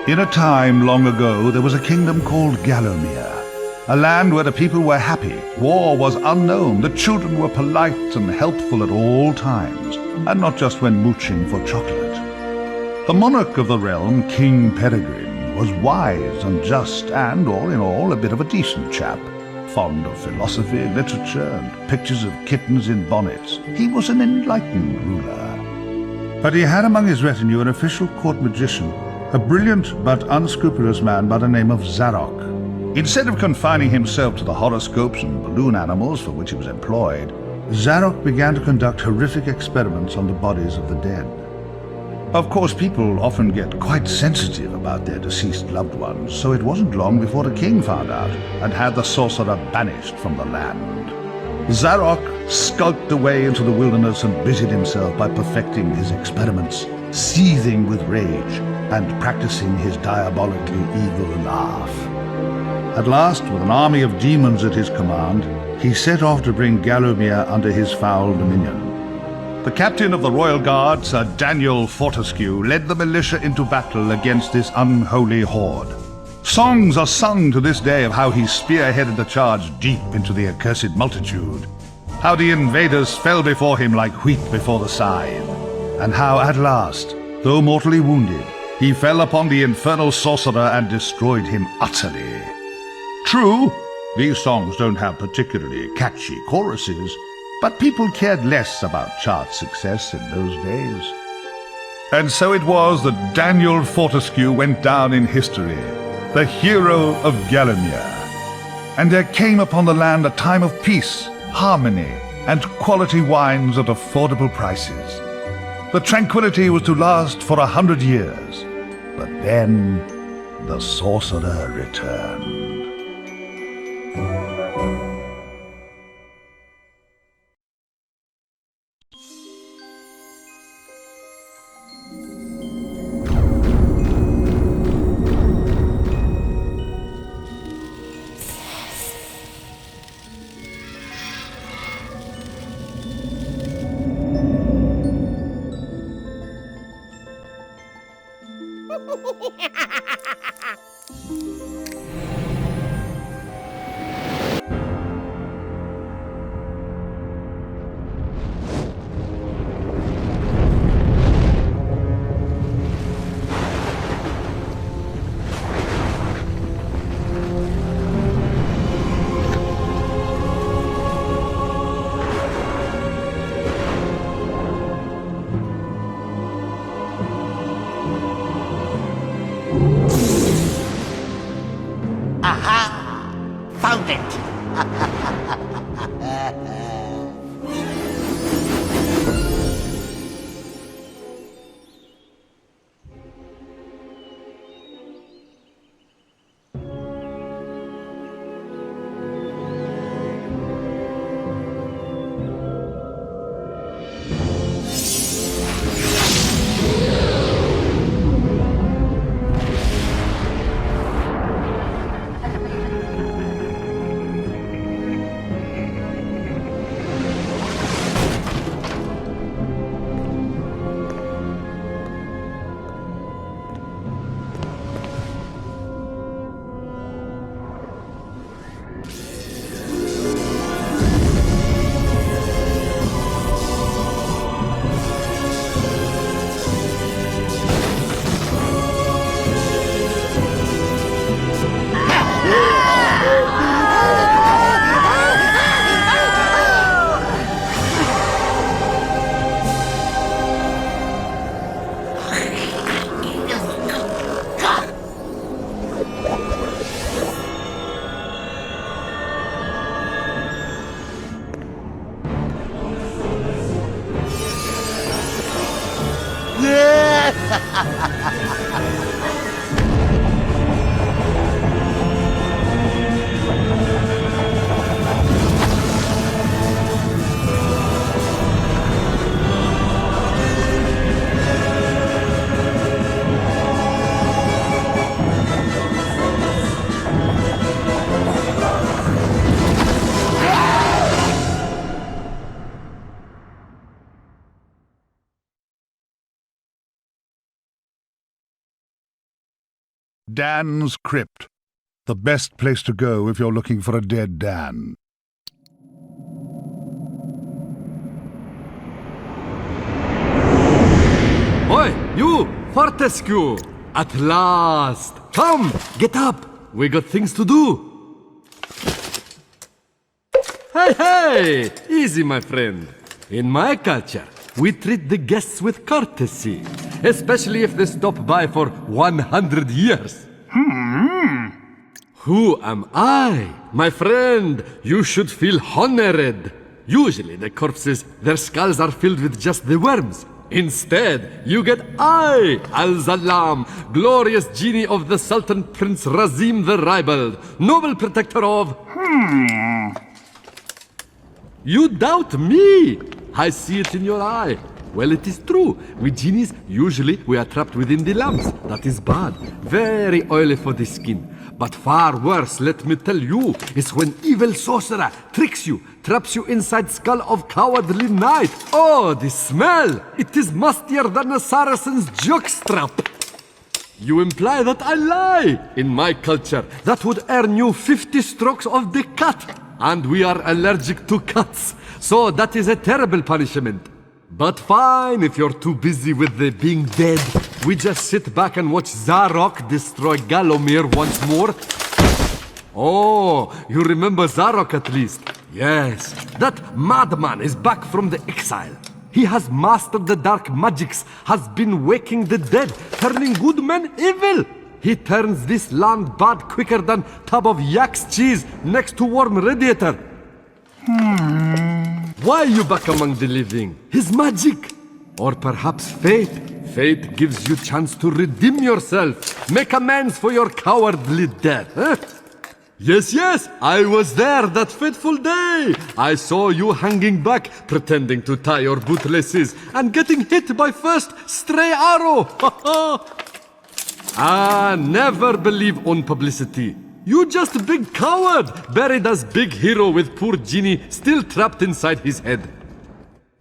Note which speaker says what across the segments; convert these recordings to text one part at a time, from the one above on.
Speaker 1: In a time long ago, there was a kingdom called Gallowmere, a land where the people were happy, war was unknown, the children were polite and helpful at all times, and not just when mooching for chocolate. The monarch of the realm, King Peregrine, was wise and just and, all in all, a bit of a decent chap, fond of philosophy, literature, and pictures of kittens in bonnets. He was an enlightened ruler. But he had among his retinue an official court magician, a brilliant but unscrupulous man by the name of Zarok. Instead of confining himself to the horoscopes and balloon animals for which he was employed, Zarok began to conduct horrific experiments on the bodies of the dead. Of course, people often get quite sensitive about their deceased loved ones, so it wasn't long before the king found out and had the sorcerer banished from the land. Zarok skulked away into the wilderness and busied himself by perfecting his experiments, seething with rage and practicing his diabolically evil laugh. At last, with an army of demons at his command, he set off to bring Gallowmere under his foul dominion. The captain of the Royal Guard, Sir Daniel Fortescue, led the militia into battle against this unholy horde. Songs are sung to this day of how he spearheaded the charge deep into the accursed multitude, how the invaders fell before him like wheat before the scythe, and how at last, though mortally wounded, he fell upon the infernal sorcerer and destroyed him utterly. True, these songs don't have particularly catchy choruses, but people cared less about chart success in those days. And so it was that Daniel Fortescue went down in history, the hero of Gallowmere. And there came upon the land a time of peace, harmony, and quality wines at affordable prices. The tranquility was to last for 100 years, but then the sorcerer returned.
Speaker 2: Found it!
Speaker 1: Dan's Crypt. The best place to go if you're looking for a dead Dan.
Speaker 3: Oi, you! Fortescue! At last! Come, get up! We got things to do! Hey! Easy, my friend. In my culture, we treat the guests with courtesy, especially if they stop by for 100 years. Who am I? My friend, you should feel honored. Usually the corpses, their skulls are filled with just the worms. Instead, you get I, Al-Zalam, glorious genie of the Sultan Prince Razim the Ribald, noble protector of... You doubt me? I see it in your eye. Well, it is true. We genies, usually we are trapped within the lamps. That is bad. Very oily for the skin. But far worse, let me tell you, is when evil sorcerer tricks you, traps you inside skull of cowardly knight. Oh, the smell! It is mustier than a Saracen's jockstrap. You imply that I lie. In my culture, that would earn you 50 strokes of the cut. And we are allergic to cuts, so that is a terrible punishment. But fine, if you're too busy with the being dead, we just sit back and watch Zarok destroy Galomir once more. Oh, you remember Zarok at least? Yes, that madman is back from the exile. He has mastered the dark magics, has been waking the dead, turning good men evil. He turns this land bad quicker than tub of yak's cheese next to warm radiator. Why you back among the living? His magic. Or perhaps fate. Fate gives you chance to redeem yourself. Make amends for your cowardly death. Huh? Yes, I was there that fateful day. I saw you hanging back, pretending to tie your bootlaces, and getting hit by first stray arrow. Never believe on publicity. You just a big coward, buried as big hero with poor genie still trapped inside his head.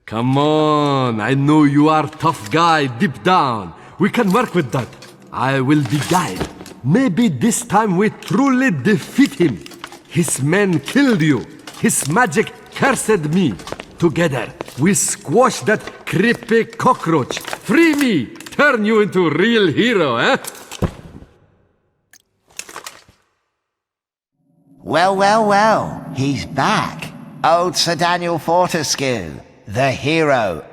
Speaker 3: Come on, I know you are tough guy deep down. We can work with that. I will be guide. Maybe this time we truly defeat him. His men killed you. His magic cursed me. Together, we squash that creepy cockroach. Free me! Turn you into a real hero, eh?
Speaker 2: Well, he's back. Old Sir Daniel Fortescue, the hero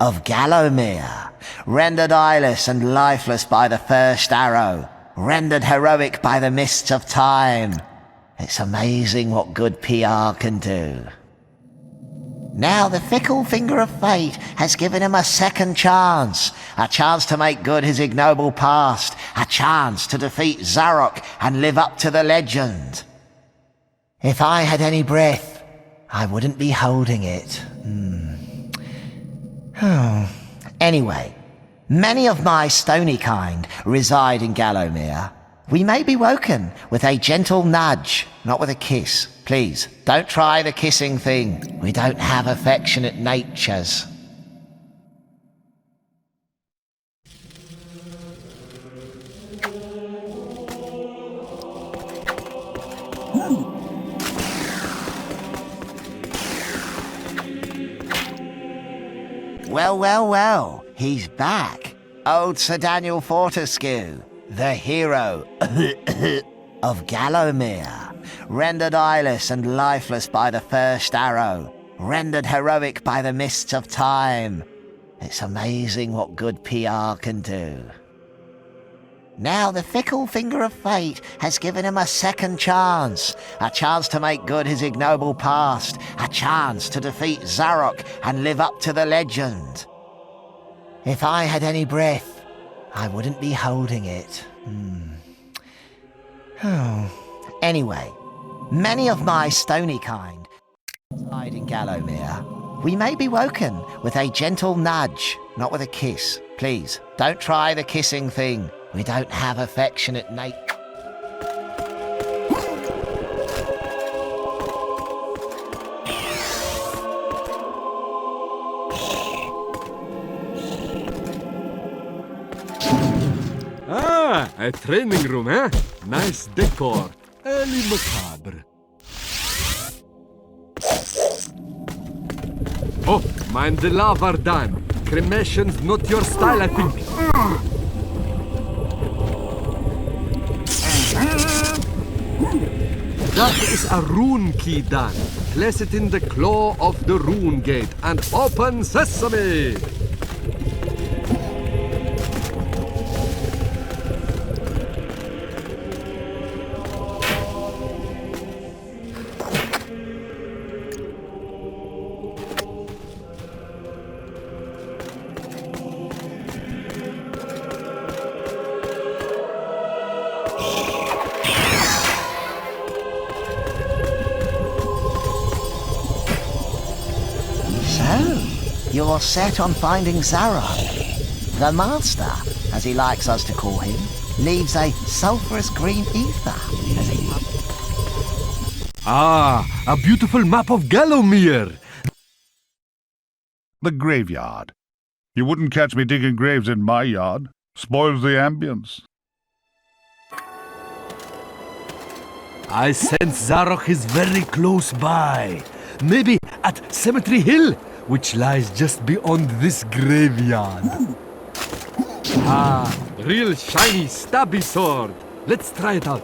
Speaker 2: of Gallowmere, rendered eyeless and lifeless by the first arrow, rendered heroic by the mists of time. It's amazing what good PR can do. Now the fickle finger of fate has given him a second chance. A chance to make good his ignoble past. A chance to defeat Zarok and live up to the legend. If I had any breath, I wouldn't be holding it. Anyway, many of my stony kind reside in Gallowmere. We may be woken with a gentle nudge, not with a kiss. Please, don't try the kissing thing. We don't have affectionate natures. Well, he's back. Old Sir Daniel Fortescue, the hero of Gallowmere, rendered eyeless and lifeless by the first arrow, rendered heroic by the mists of time. It's amazing what good PR can do. Now the fickle finger of fate has given him a second chance. A chance to make good his ignoble past. A chance to defeat Zarok and live up to the legend. If I had any breath, I wouldn't be holding it. Anyway, many of my stony kind reside in Gallowmere. We may be woken with a gentle nudge, not with a kiss. Please, don't try the kissing thing. We don't have affectionate nature.
Speaker 3: Ah, a training room, eh? Nice decor. Early macabre. Oh, mind the lava, Dan. Cremation's not your style, I think. That is a rune key, Dan. Place it in the claw of the rune gate and open sesame!
Speaker 2: You're set on finding Zarok. The Master, as he likes us to call him, leaves a sulphurous green ether as a...
Speaker 3: Ah, a beautiful map of Gallowmere.
Speaker 1: The graveyard. You wouldn't catch me digging graves in my yard. Spoils the ambience.
Speaker 3: I sense Zarok is very close by. Maybe at Cemetery Hill, which lies just beyond this graveyard. Ah, real shiny stabby sword. Let's try it out.